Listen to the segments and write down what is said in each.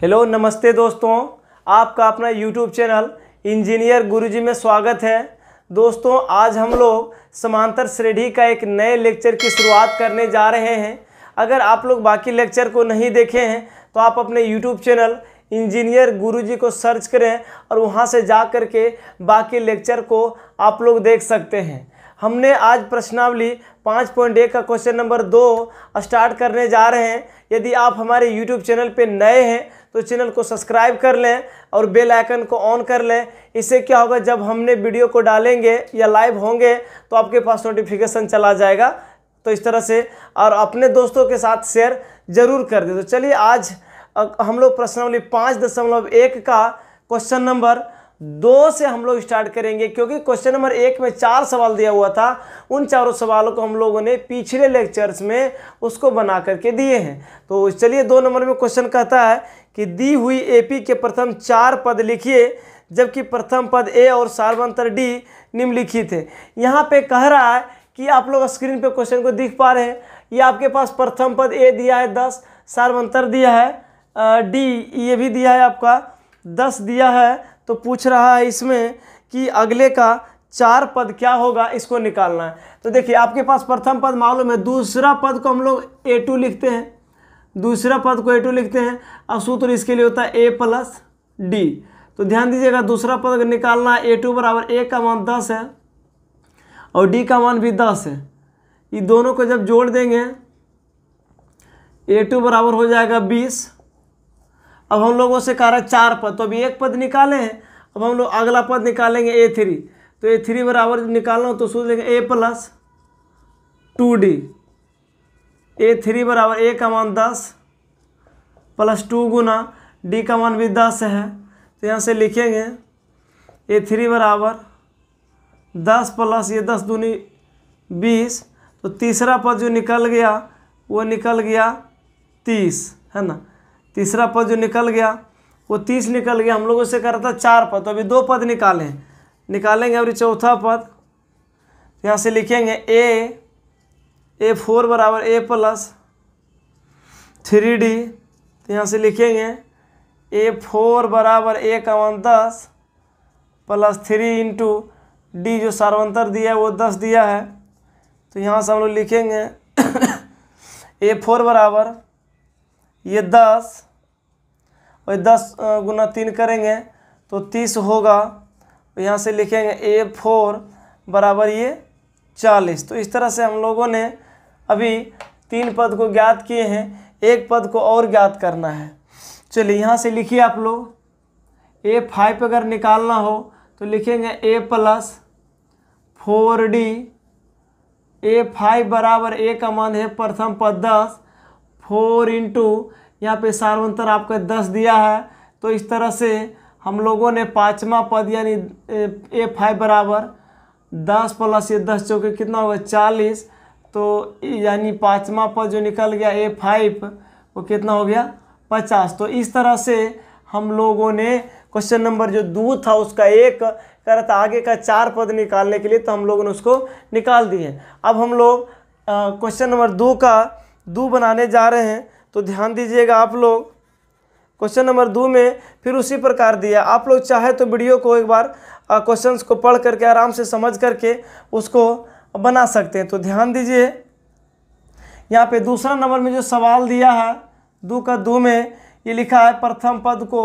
Hello नमस्ते दोस्तों, आपका अपना यूट्यूब चैनल इंजीनियर गुरुजी में स्वागत है। दोस्तों आज हम लोग समांतर श्रेणी का एक नए लेक्चर की शुरुआत करने जा रहे हैं। अगर आप लोग बाकी लेक्चर को नहीं देखे हैं तो आप अपने यूट्यूब चैनल इंजीनियर गुरुजी को सर्च करें और वहां से जा कर के बाकी लेक्चर को आप लोग देख सकते हैं। हमने आज प्रश्नावली 5.1 का क्वेश्चन नंबर 2 स्टार्ट करने जा रहे हैं। यदि आप हमारे यूट्यूब चैनल पे नए हैं तो चैनल को सब्सक्राइब कर लें और बेल आइकन को ऑन कर लें। इससे क्या होगा, जब हमने वीडियो को डालेंगे या लाइव होंगे तो आपके पास नोटिफिकेशन चला जाएगा। तो इस तरह से और अपने दोस्तों के साथ शेयर जरूर कर दें। तो चलिए आज हम लोग प्रश्नावली 5.1 का क्वेश्चन नंबर 2 से हम लोग स्टार्ट करेंगे, क्योंकि क्वेश्चन नंबर 1 में 4 सवाल दिया हुआ था। उन चारों सवालों को हम लोगों ने पिछले लेक्चर्स में उसको बना करके दिए हैं। तो चलिए 2 नंबर में क्वेश्चन कहता है कि दी हुई एपी के प्रथम 4 पद लिखिए, जबकि प्रथम पद ए और सार्वंतर डी निम्नलिखित है। यहाँ पे कह रहा है कि आप लोग स्क्रीन पे क्वेश्चन को देख पा रहे हैं। ये आपके पास प्रथम पद ए दिया है 10, सार्वंतर दिया है डी, ये भी दिया है आपका 10 दिया है। तो पूछ रहा है इसमें कि अगले का 4 पद क्या होगा, इसको निकालना है। तो देखिए आपके पास प्रथम पद मालूम है, दूसरा पद को हम लोग A2 लिखते हैं, दूसरा पद को A2 लिखते हैं। अब सूत्र इसके लिए होता है A प्लस डी। तो ध्यान दीजिएगा, दूसरा पद निकालना है। A2 बराबर A का मान 10 है और D का मान भी 10 है। ये दोनों को जब जोड़ देंगे A2 बराबर हो जाएगा 20। अब हम लोगों से कह रहा है 4 पद, तो अभी एक पद निकाले हैं। अब हम लोग अगला पद निकालेंगे A3। तो A3 बराबर निकालना हो तो सूत्र लेंगे A प्लस 2D। A3 बराबर A का मान 10 प्लस 2 गुना D का मान भी 10 है। तो यहाँ से लिखेंगे A3 बराबर 10 प्लस ये 10 दूनी 20। तो तीसरा पद जो निकल गया वो निकल गया 30, है ना। तीसरा पद जो निकल गया वो 30 निकल गया। हम लोगों से कर रहा था 4 पद, तो अभी 2 पद निकालेंगे अभी चौथा पद। यहाँ से लिखेंगे A4 बराबर A प्लस 3D। तो यहाँ से लिखेंगे A4 बराबर A का मान 10 प्लस 3 इंटू D, जो सार्वंतर दिया है वो 10 दिया है। तो यहाँ से हम लोग लिखेंगे A4 बराबर ये 10 और 10 गुना 3 करेंगे तो 30 होगा। तो यहाँ से लिखेंगे A4 बराबर ये 40। तो इस तरह से हम लोगों ने अभी 3 पद को ज्ञात किए हैं, एक पद को और ज्ञात करना है। चलिए यहाँ से लिखिए आप लोग। A5 अगर निकालना हो तो लिखेंगे A प्लस 4D। A5 बराबर A का मान है प्रथम पद 10, 4 इंटू यहाँ पे सार्वंतर आपका 10 दिया है। तो इस तरह से हम लोगों ने पाँचवा पद यानी A5 बराबर 10 प्लस ये 10 चौके कितना होगा 40। तो यानी पाँचवा पद जो निकल गया A5 वो कितना हो गया 50। तो इस तरह से हम लोगों ने क्वेश्चन नंबर जो 2 था उसका एक कर था, आगे का 4 पद निकालने के लिए तो हम लोगों ने उसको निकाल दिए। अब हम लोग क्वेश्चन नंबर 2 का 2 बनाने जा रहे हैं। तो ध्यान दीजिएगा आप लोग, क्वेश्चन नंबर 2 में फिर उसी प्रकार दिया। आप लोग चाहे तो वीडियो को एक बार क्वेश्चंस को पढ़ करके आराम से समझ करके उसको बना सकते हैं। तो ध्यान दीजिए, यहाँ पे दूसरा नंबर में जो सवाल दिया है 2 का 2 में ये लिखा है प्रथम पद को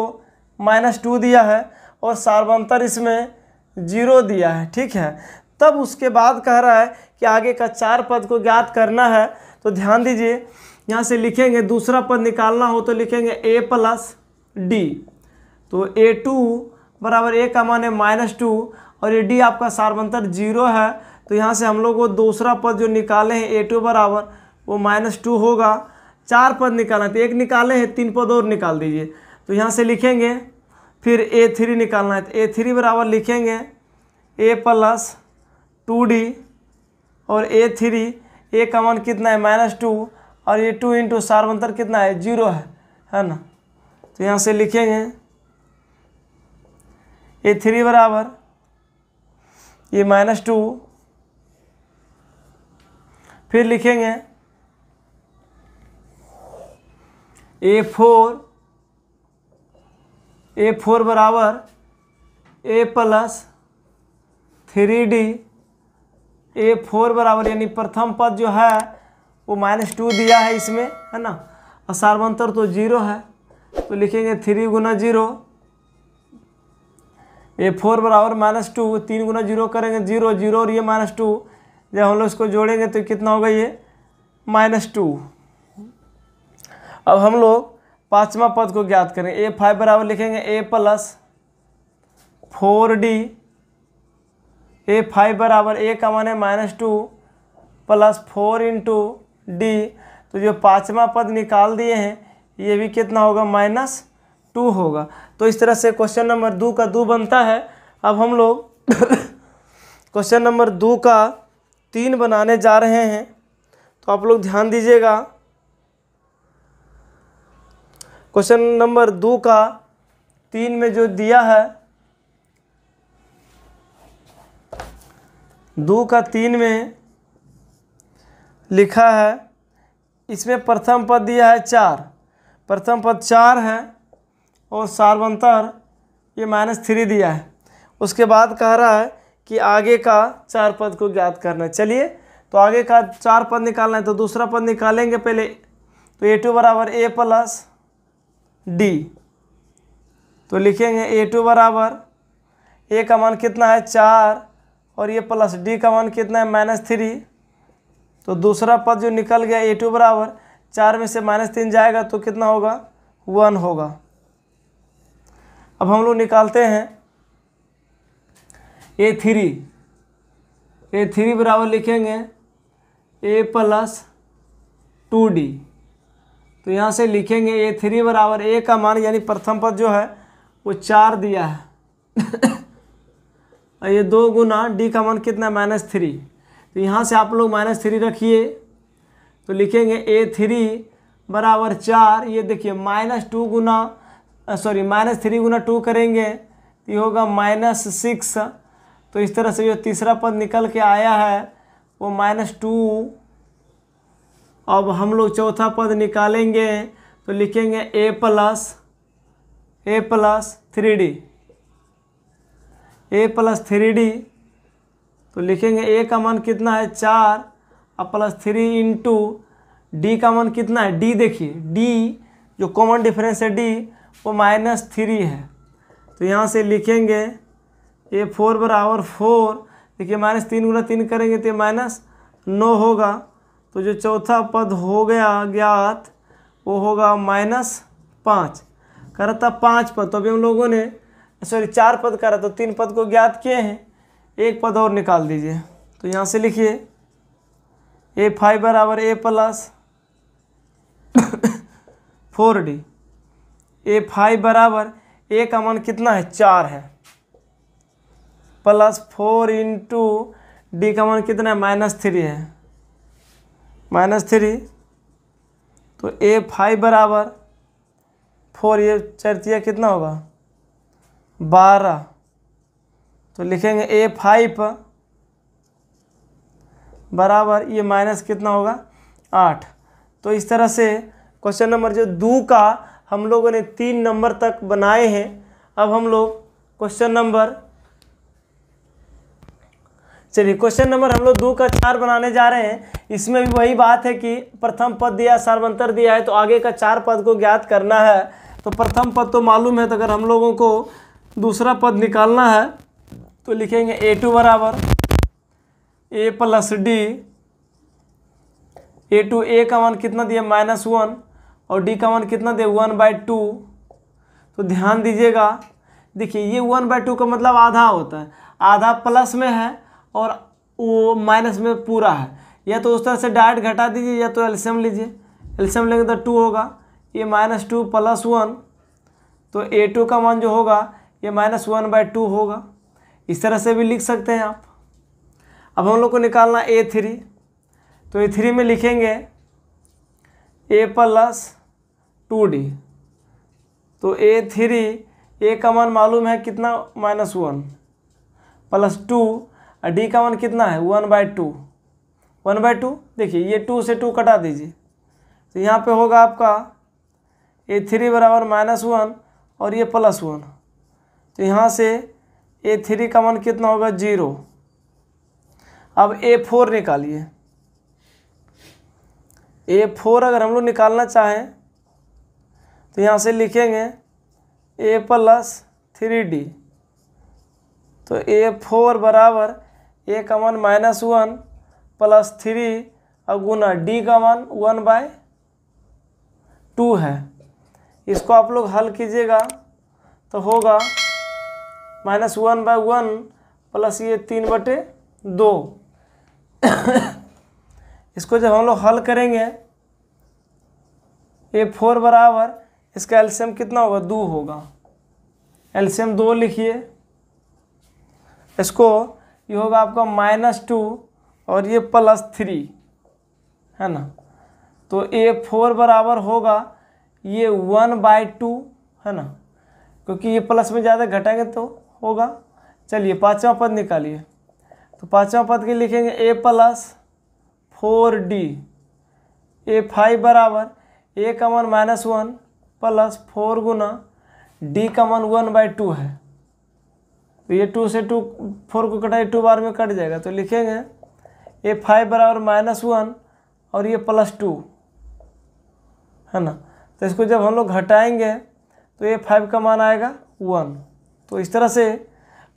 -2 दिया है और सार्वंतर इसमें 0 दिया है, ठीक है। तब उसके बाद कह रहा है कि आगे का 4 पद को ज्ञात करना है। तो ध्यान दीजिए, यहाँ से लिखेंगे दूसरा पद निकालना हो तो लिखेंगे A प्लस D। तो A2 बराबर A का मान है -2 और ये D आपका सार्वंतर 0 है। तो यहाँ से हम लोग को दूसरा पद जो निकाले हैं A2 बराबर वो -2 होगा। 4 पद निकालना, तो एक निकाले हैं, 3 पद और निकाल दीजिए। तो यहाँ से लिखेंगे फिर A3 निकालना है। तो A3 बराबर लिखेंगे A प्लस 2D और A3 A का मान कितना है -2 और ये 2 इंटू सार्वंतर कितना है 0 है ना। तो यहाँ से लिखेंगे A3 बराबर ये -2, फिर लिखेंगे A4 A4 बराबर A प्लस 3D, A4 बराबर यानी प्रथम पद जो है वो -2 दिया है इसमें, है ना, और सार्वंतर तो 0 है, तो लिखेंगे 3 गुना 0, A4 बराबर -2, 3 गुना 0 करेंगे 0, 0 और ये -2, जब हम लोग इसको जोड़ेंगे तो कितना होगा ये -2। अब हम लोग पांचवा पद को ज्ञात करें। A5 बराबर लिखेंगे A प्लस 4D, A5 बराबर A का मान है -2 प्लस 4 इंटू D, तो जो पांचवा पद निकाल दिए हैं ये भी कितना होगा -2 होगा। तो इस तरह से क्वेश्चन नंबर 2 का 2 बनता है। अब हम लोग क्वेश्चन नंबर 2 का 3 बनाने जा रहे हैं, तो आप लोग ध्यान दीजिएगा। क्वेश्चन नंबर 2 का 3 में जो दिया है, 2 का 3 में लिखा है, इसमें प्रथम पद दिया है 4, प्रथम पद 4 है और सार्वंतर ये -3 दिया है। उसके बाद कह रहा है कि आगे का 4 पद को ज्ञात करना है। चलिए, तो आगे का 4 पद निकालना है, तो दूसरा पद निकालेंगे पहले। तो A2 बराबर A प्लस D, तो लिखेंगे A2 बराबर A का मान कितना है 4 और ये प्लस D का मान कितना है -3, तो दूसरा पद जो निकल गया A2 बराबर 4 में से -3 जाएगा तो कितना होगा 1 होगा। अब हम लोग निकालते हैं A3, A3 बराबर लिखेंगे A प्लस 2D, तो यहाँ से लिखेंगे A3 बराबर A का मान यानी प्रथम पद जो है वो 4 दिया है और ये 2 गुना D का मान कितना है -3, तो यहाँ से आप लोग -3 रखिए, तो लिखेंगे A3 बराबर 4, ये देखिए -2 गुना -3 गुना 2 करेंगे तो ये होगा -6, तो इस तरह से जो तीसरा पद निकल के आया है वो -2। अब हम लोग चौथा पद निकालेंगे तो लिखेंगे A plus 3D, A plus 3D, तो लिखेंगे A का मान कितना है 4 और प्लस 3 इंटू D का मान कितना है, D देखिए D जो कॉमन डिफरेंस है D वो -3 है, तो यहाँ से लिखेंगे A4 बराबर 4, देखिए -3 गुना 3 करेंगे तो -9 होगा, तो जो चौथा पद हो गया ज्ञात वो होगा -5। करा था 5 पद, तो अभी हम लोगों ने 4 पद करा, तो 3 पद को ज्ञात किए हैं, एक पद और निकाल दीजिए। तो यहाँ से लिखिए A5 बराबर A प्लस 4D, A5 बराबर A का मान कितना है 4 है प्लस 4 इंटू D का मान कितना है -3 है, -3, तो A5 बराबर 4, ये 4 कितना होगा 12, तो लिखेंगे A5 बराबर ये माइनस कितना होगा 8। तो इस तरह से क्वेश्चन नंबर जो 2 का हम लोगों ने 3 नंबर तक बनाए हैं। अब हम लोग क्वेश्चन नंबर हम लोग 2 का 4 बनाने जा रहे हैं। इसमें भी वही बात है कि प्रथम पद दिया, सार्वंतर दिया है, तो आगे का 4 पद को ज्ञात करना है। तो प्रथम पद तो मालूम है, तो अगर हम लोगों को दूसरा पद निकालना है तो लिखेंगे A2 बराबर A plus D। A2 A का मान कितना दिया -1 और D का मान कितना दिया 1/2। तो ध्यान दीजिएगा, देखिए ये 1/2 का मतलब आधा होता है, आधा प्लस में है और वो माइनस में पूरा है। या तो उस तरह से डायरेक्ट घटा दीजिए या तो एलसीएम लीजिए, एलसीएम लेंगे तो 2 होगा, ये -2 + 1, तो A2 का मान जो होगा ये -1/2 होगा। इस तरह से भी लिख सकते हैं आप। अब हम लोग को निकालना A3, तो A3 में लिखेंगे A + 2D। तो A3 A का मान मालूम है कितना -1 + 2 और D का मान कितना है 1/2। 1/2 देखिए ये 2 से 2 कटा दीजिए, तो यहाँ पे होगा आपका A3 बराबर -1 और ये +1, तो यहाँ से A3 का मान कितना होगा 0। अब A4 निकालिए। A4 अगर हम लोग निकालना चाहें तो यहाँ से लिखेंगे A + 3D, तो A4 बराबर A का मान -1 + 3 और गुना D का मान 1/2 है। इसको आप लोग हल कीजिएगा तो होगा -1/1 प्लस ये 3/2। इसको जब हम लोग हल करेंगे A4 बराबर इसका एलसीएम कितना होगा 2 होगा। एलसीएम 2 लिखिए। इसको ये होगा आपका -2 और ये +3 है ना, तो A4 बराबर होगा ये 1/2 है ना, क्योंकि ये प्लस में ज़्यादा घटाएंगे तो होगा। चलिए पांचवा पद निकालिए। तो पांचवा पद के लिखेंगे A + 4D। A5 बराबर A का मान -1 + 4 गुना D का मान 1/2 है, तो ये 2 से 4 को कटाए 2 बार में कट जाएगा, तो लिखेंगे A5 बराबर -1 और ये +2 है ना। तो इसको जब हम लोग घटाएंगे तो A5 का मान आएगा 1। तो इस तरह से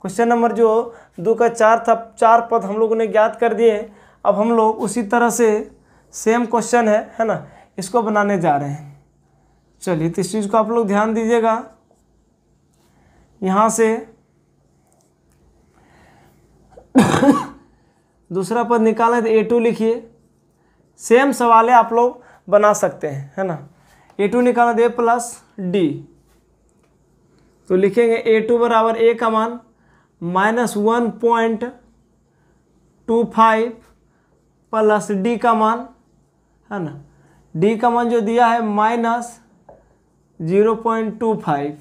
क्वेश्चन नंबर जो 2 का 4 था, 4 पद हम लोगों ने ज्ञात कर दिए। अब हम लोग उसी तरह से सेम क्वेश्चन है ना, इसको बनाने जा रहे हैं। चलिए तो इस चीज़ को आप लोग ध्यान दीजिएगा। यहाँ से दूसरा पद निकालें तो A2 लिखिए। सेम सवाल है, आप लोग बना सकते हैं है ना। A2 निकालना तो A + D, तो लिखेंगे A2 बराबर A का मान -1.25 प्लस D का मान है ना, D का मान जो दिया है -0.25।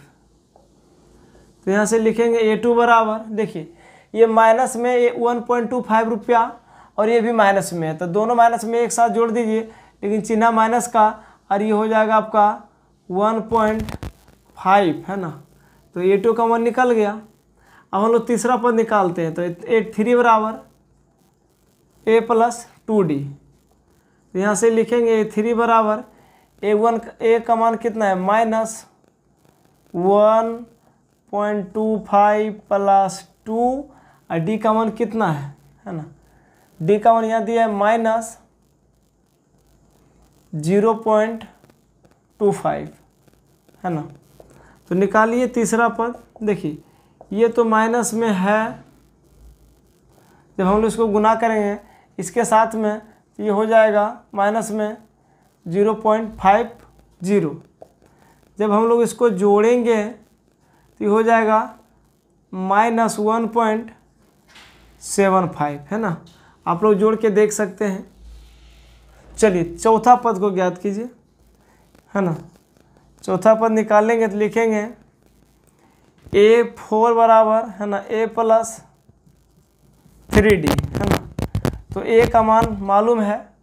तो यहाँ से लिखेंगे A2 बराबर, देखिए ये माइनस में ये 1.25 रुपया और ये भी माइनस में है, तो दोनों माइनस में एक साथ जोड़ दीजिए, लेकिन चिन्ह माइनस का, और ये हो जाएगा आपका 1.5 है ना। तो A2 का मान निकल गया। अब हम लोग तीसरा पद निकालते हैं। तो A3 बराबर A + 2D। तो यहाँ से लिखेंगे A3 बराबर A का मान कितना है -1.25 + 2 और D का मान कितना है ना, D का मान यहाँ दिया है -0.25 है ना। तो निकालिए तीसरा पद। देखिए ये तो माइनस में है, जब हम लोग इसको गुना करेंगे इसके साथ में तो ये हो जाएगा माइनस में 0.50। जब हम लोग इसको जोड़ेंगे तो ये हो जाएगा -1.75 है ना। आप लोग जोड़ के देख सकते हैं। चलिए चौथा पद को ज्ञात कीजिए है ना। चौथा पद निकालेंगे तो लिखेंगे A4 बराबर है ना A + 3D है ना। तो A का मान मालूम है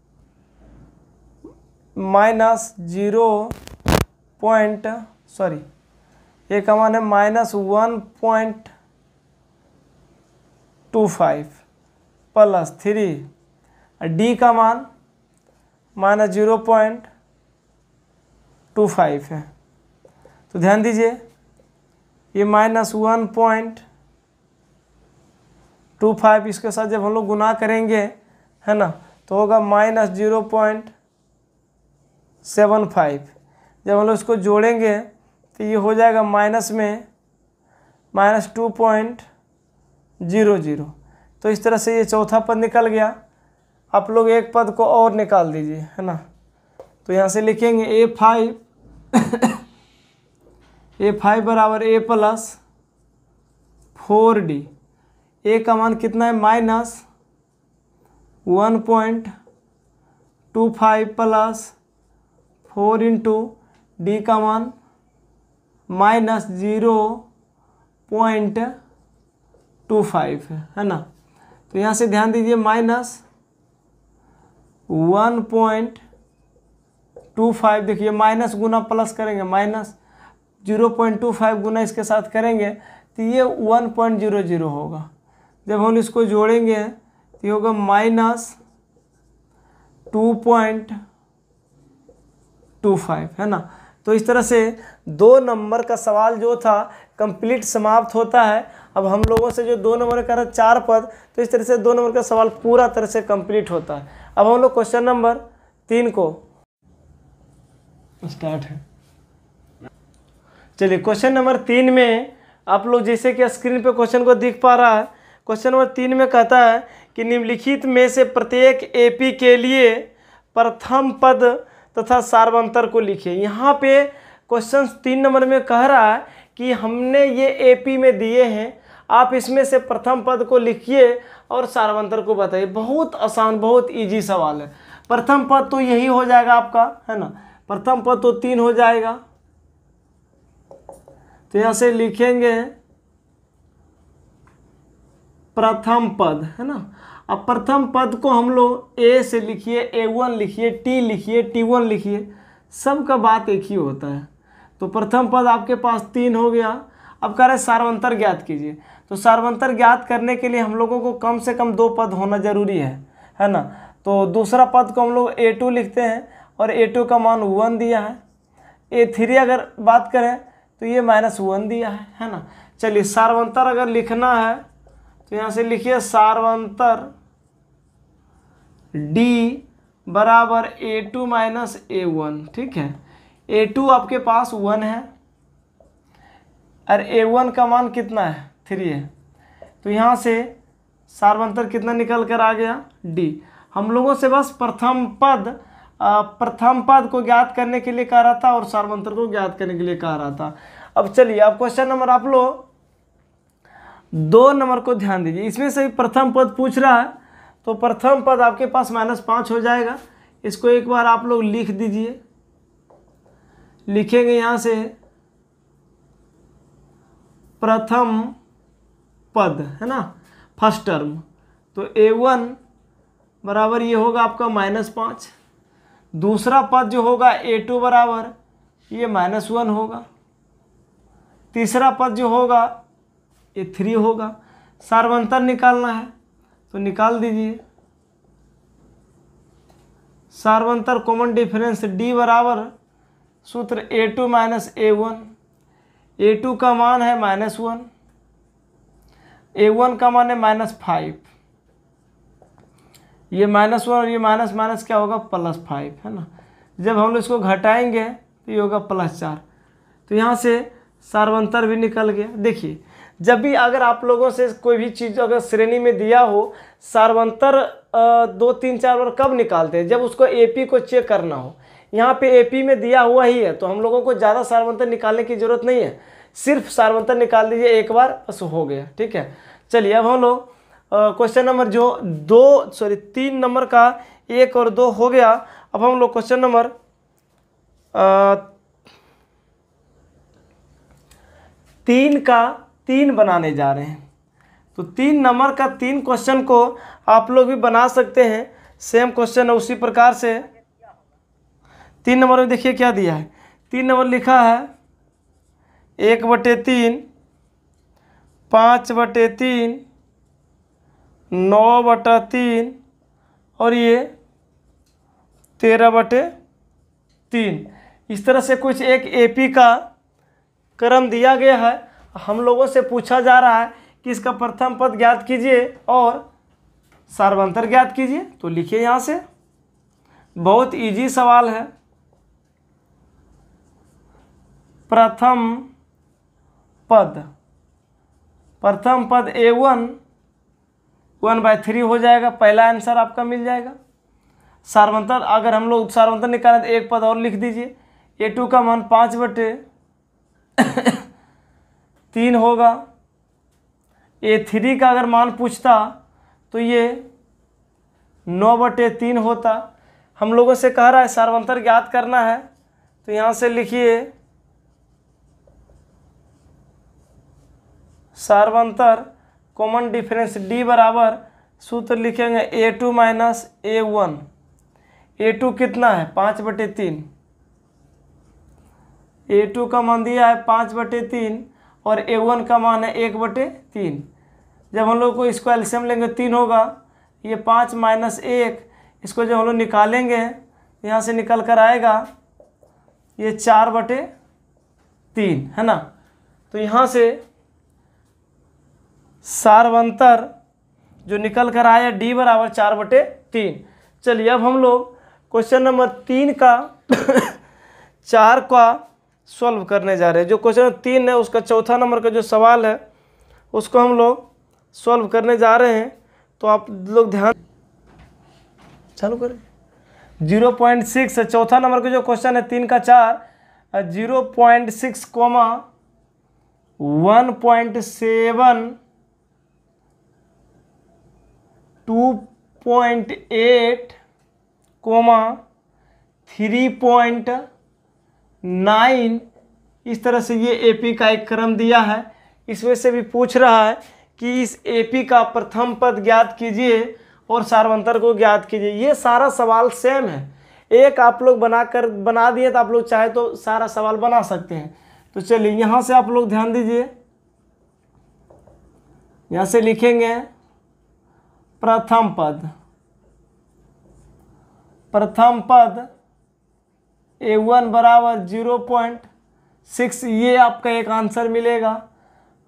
A का मान है -1.25 + 3 और D का मान -0.25 है। तो ध्यान दीजिए ये -1.25 इसके साथ जब हम लोग गुना करेंगे है ना तो होगा -0.75। जब हम लोग इसको जोड़ेंगे तो ये हो जाएगा माइनस में -2.00। तो इस तरह से ये चौथा पद निकल गया। आप लोग एक पद को और निकाल दीजिए है ना। तो यहाँ से लिखेंगे A5 बराबर A + 4D। A का मान कितना है -1.25 + 4 इंटू D का मान -0.25 है ना। तो यहाँ से ध्यान दीजिए -1.25, देखिए माइनस गुना प्लस करेंगे 0.25 गुना इसके साथ करेंगे तो ये 1.00 होगा। जब हम इसको जोड़ेंगे तो ये होगा -2.25, है ना। तो इस तरह से 2 नंबर का सवाल जो था कंप्लीट समाप्त होता है। अब हम लोगों से जो 2 नंबर का 4 पद, तो इस तरह से 2 नंबर का सवाल पूरा तरह से कंप्लीट होता है। अब हम लोग क्वेश्चन नंबर 3 को स्टार्ट है। चलिए क्वेश्चन नंबर 3 में आप लोग जैसे कि स्क्रीन पे क्वेश्चन को दिख पा रहा है, क्वेश्चन नंबर 3 में कहता है कि निम्नलिखित में से प्रत्येक एपी के लिए प्रथम पद तथा सार्वंतर को लिखिए। यहाँ पे क्वेश्चन 3 नंबर में कह रहा है कि हमने ये एपी में दिए हैं, आप इसमें से प्रथम पद को लिखिए और सार्वंतर को बताइए। बहुत आसान, बहुत इजी सवाल है। प्रथम पद तो यही हो जाएगा आपका, है ना। प्रथम पद तो 3 हो जाएगा, तो यहाँ से लिखेंगे प्रथम पद, है ना। अब प्रथम पद को हम लोग ए से लिखिए, A1 लिखिए, T लिखिए, T1 लिखिए, सबका बात एक ही होता है। तो प्रथम पद आपके पास 3 हो गया। अब कह रहे हैं सार्वंतर ज्ञात कीजिए। तो सार्वंतर ज्ञात करने के लिए हम लोगों को कम से कम 2 पद होना जरूरी है ना। तो दूसरा पद को हम लोग A2 लिखते हैं और A2 का मान 1 दिया है। A3 अगर बात करें तो ये -1 दिया है ना। चलिए सार्वंतर अगर लिखना है तो यहाँ से लिखिए सार्वंतर D बराबर A2 माइनस A1, ठीक है। A2 आपके पास 1 है और A1 का मान कितना है, 3 है। तो यहाँ से सार्वंतर कितना निकल कर आ गया, D। हम लोगों से बस प्रथम पद को ज्ञात करने के लिए कह रहा था और सार्वंतर को ज्ञात करने के लिए कह रहा था। अब चलिए अब क्वेश्चन नंबर आप लोग 2 नंबर को ध्यान दीजिए। इसमें से प्रथम पद पूछ रहा है, तो प्रथम पद आपके पास -5 हो जाएगा। इसको एक बार आप लोग लिख दीजिए। लिखेंगे यहाँ से प्रथम पद, है ना, फर्स्ट टर्म। तो A1 बराबर ये होगा आपका -5। दूसरा पद जो होगा A2 बराबर ये -1 होगा। तीसरा पद जो होगा ये 3 होगा। सार्वंतर निकालना है तो निकाल दीजिए। सार्वंतर कॉमन डिफरेंस D बराबर सूत्र A2 माइनस A1। A2 का मान है -1, A1 का मान है -5। ये -1 और ये माइनस क्या होगा, +5, है ना। जब हम लोग इसको घटाएंगे तो ये होगा +4। तो यहाँ से सार्वंतर भी निकल गया। देखिए जब भी अगर आप लोगों से कोई भी चीज़ अगर श्रेणी में दिया हो, सार्वंतर 2, 3, 4 बार कब निकालते हैं, जब उसको एपी को चेक करना हो। यहाँ पे एपी में दिया हुआ ही है, तो हम लोगों को ज़्यादा सार्वंतर निकालने की ज़रूरत नहीं है। सिर्फ सार्वंतर निकाल दीजिए एक बार, बस हो गया, ठीक है। चलिए अब हम लोग क्वेश्चन नंबर जो 3 नंबर का 1 और 2 हो गया। अब हम लोग क्वेश्चन नंबर 3 का 3 बनाने जा रहे हैं। तो 3 नंबर का 3 क्वेश्चन को आप लोग भी बना सकते हैं। सेम क्वेश्चन है उसी प्रकार से। 3 नंबर में देखिए क्या दिया है। 3 नंबर लिखा है 1/3, 5/3, 9/3 और ये 13/3। इस तरह से कुछ एक एपी का क्रम दिया गया है। हम लोगों से पूछा जा रहा है कि इसका प्रथम पद ज्ञात कीजिए और सार्वंतर ज्ञात कीजिए। तो लिखिए यहाँ से, बहुत इजी सवाल है। प्रथम पद A1 1/3 हो जाएगा, पहला आंसर आपका मिल जाएगा। सार्वंतर अगर हम लोग सार्वंतर निकालें तो एक पद और लिख दीजिए। A2 का मान 5/3 होगा। A3 का अगर मान पूछता तो ये 9/3 होता। हम लोगों से कह रहा है सार्वंतर ज्ञात करना है, तो यहाँ से लिखिए सार्वंतर कॉमन डिफरेंस D बराबर सूत्र लिखेंगे A2 माइनस A1। A2 कितना है 5/3, A2 का मान दिया है 5/3 और A1 का मान है 1/3। जब हम लोग को इसको एलसीएम लेंगे 3 होगा, ये 5 माइनस 1, इसको जब हम लोग निकालेंगे यहाँ से निकल कर आएगा ये 4/3 है ना। तो यहाँ से सार्वंतर जो निकल कर आया D बराबर 4/3। चलिए अब हम लोग क्वेश्चन नंबर 3 का 4 का सॉल्व करने जा रहे हैं। जो क्वेश्चन 3 है उसका चौथा नंबर का जो सवाल है उसको हम लोग सॉल्व करने जा रहे हैं। तो आप लोग ध्यान चालू करें। 0.6 है चौथा नंबर का जो क्वेश्चन है 3 का 4, 0.6 कोमा 1.7 2.8 कोमा 3.9 इस तरह से ये एपी का एक क्रम दिया है। इसमें से भी पूछ रहा है कि इस एपी का प्रथम पद ज्ञात कीजिए और सार्वंतर को ज्ञात कीजिए। ये सारा सवाल सेम है, एक आप लोग बना दिए तो आप लोग चाहे तो सारा सवाल बना सकते हैं। तो चलिए यहाँ से आप लोग ध्यान दीजिए, यहाँ से लिखेंगे प्रथम पद A1 बराबर 0.6, ये आपका एक आंसर मिलेगा।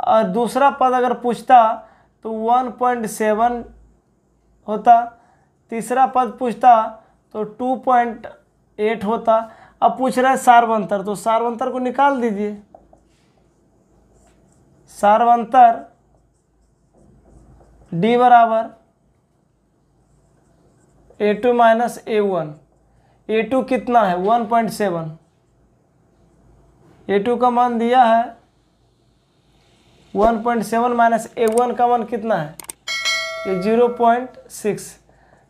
और दूसरा पद अगर पूछता तो 1.7 होता, तीसरा पद पूछता तो 2.8 होता। अब पूछ रहा है सार्वंतर, तो सार्वंतर को निकाल दीजिए। सार्वंतर D बराबर A2 माइनस A1। A2 कितना है 1.7, A2 का मान दिया है 1.7 माइनस A1 का मान कितना है ये 0.6।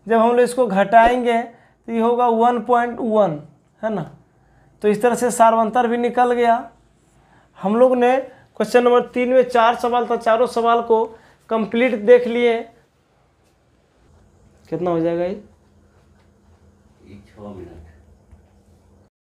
जब हम लोग इसको घटाएंगे तो ये होगा 1.1 है ना। तो इस तरह से सार्वंतर भी निकल गया। हम लोग ने क्वेश्चन नंबर 3 में 4 सवाल था, चारों सवाल को कंप्लीट देख लिए। कितना हो जाएगा ये 6 मिनट।